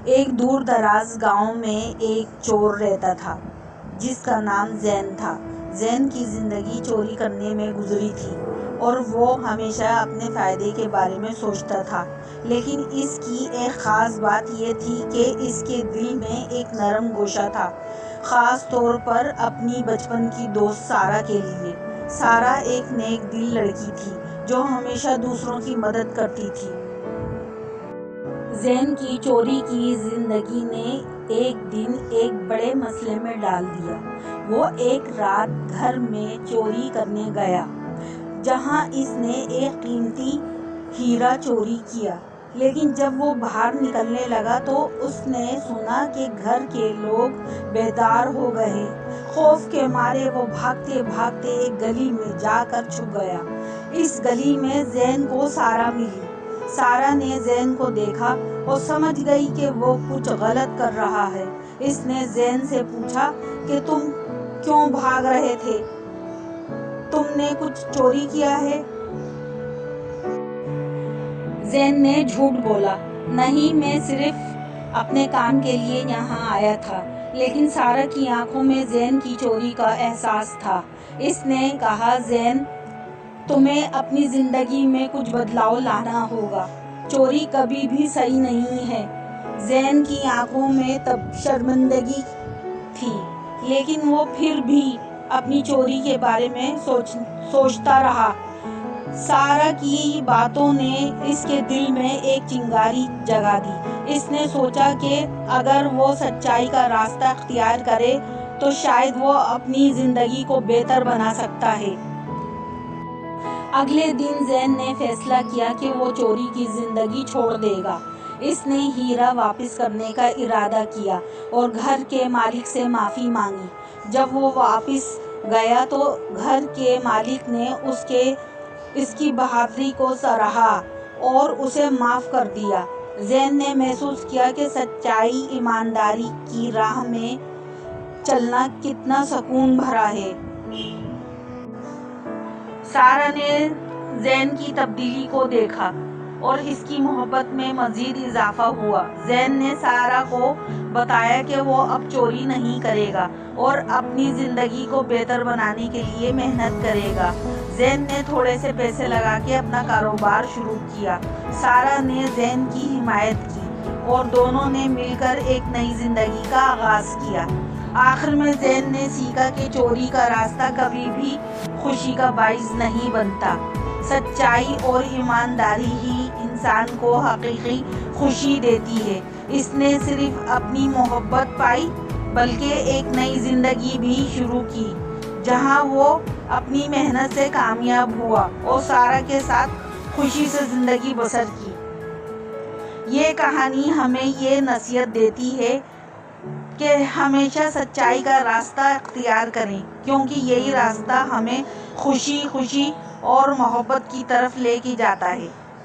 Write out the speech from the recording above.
ایک دور دراز گاؤں میں ایک چور رہتا تھا جس کا نام زین تھا۔ زین کی زندگی چوری کرنے میں گزری تھی اور وہ ہمیشہ اپنے فائدے کے بارے میں سوچتا تھا، لیکن اس کی ایک خاص بات یہ تھی کہ اس کے دل میں ایک نرم گوشہ تھا، خاص طور پر اپنی بچپن کی دوست سارہ کے لیے۔ سارہ ایک نیک دل لڑکی تھی جو ہمیشہ دوسروں کی مدد کرتی تھی۔ زین کی چوری کی زندگی نے ایک دن ایک بڑے مسئلے میں ڈال دیا۔ وہ ایک رات گھر میں چوری کرنے گیا جہاں اس نے ایک قیمتی ہیرا چوری کیا، لیکن جب وہ باہر نکلنے لگا تو اس نے سنا کہ گھر کے لوگ بیدار ہو گئے۔ خوف کے مارے وہ بھاگتے بھاگتے ایک گلی میں جا کر چھپ گیا۔ اس گلی میں زین کو سارہ ملی۔ سارہ نے زین کو دیکھا اور سمجھ گئی کہ وہ کچھ غلط کر رہا ہے۔ اس نے زین سے پوچھا کہ تم کیوں بھاگ رہے تھے؟ تم نے کچھ چوری کیا ہے؟ زین نے جھوٹ بولا، نہیں، میں صرف اپنے کام کے لیے یہاں آیا تھا۔ لیکن سارہ کی آنکھوں میں زین کی چوری کا احساس تھا۔ اس نے کہا، زین، تمہیں اپنی زندگی میں کچھ بدلاؤ لانا ہوگا۔ چوری کبھی بھی صحیح نہیں ہے۔ زین کی آنکھوں میں تب شرمندگی تھی، لیکن وہ پھر بھی اپنی چوری کے بارے میں سوچتا رہا۔ سارہ کی باتوں نے اس کے دل میں ایک چنگاری جگا دی۔ اس نے سوچا کہ اگر وہ سچائی کا راستہ اختیار کرے تو شاید وہ اپنی زندگی کو بہتر بنا سکتا ہے۔ اگلے دن زین نے فیصلہ کیا کہ وہ چوری کی زندگی چھوڑ دے گا۔ اس نے ہیرا واپس کرنے کا ارادہ کیا اور گھر کے مالک سے معافی مانگی۔ جب وہ واپس گیا تو گھر کے مالک نے اس کی بہادری کو سراہا اور اسے معاف کر دیا۔ زین نے محسوس کیا کہ سچائی، ایمانداری کی راہ میں چلنا کتنا سکون بھرا ہے۔ سارہ نے زین کی تبدیلی کو دیکھا اور اس کی محبت میں مزید اضافہ ہوا۔ زین نے سارہ کو بتایا کہ وہ اب چوری نہیں کرے گا اور اپنی زندگی کو بہتر بنانے کے لیے محنت کرے گا۔ زین نے تھوڑے سے پیسے لگا کے اپنا کاروبار شروع کیا۔ سارہ نے زین کی حمایت کی اور دونوں نے مل کر ایک نئی زندگی کا آغاز کیا۔ آخر میں زین نے سیکھا کہ چوری کا راستہ کبھی بھی خوشی کا باعث نہیں بنتا۔ سچائی اور ایمانداری ہی انسان کو حقیقی خوشی دیتی ہے۔ اس نے صرف اپنی محبت پائی بلکہ ایک نئی زندگی بھی شروع کی جہاں وہ اپنی محنت سے کامیاب ہوا اور سارہ کے ساتھ خوشی سے زندگی بسر کی۔ یہ کہانی ہمیں یہ نصیحت دیتی ہے کہ ہمیشہ سچائی کا راستہ اختیار کریں، کیونکہ یہی راستہ ہمیں خوشی اور محبت کی طرف لے کے جاتا ہے۔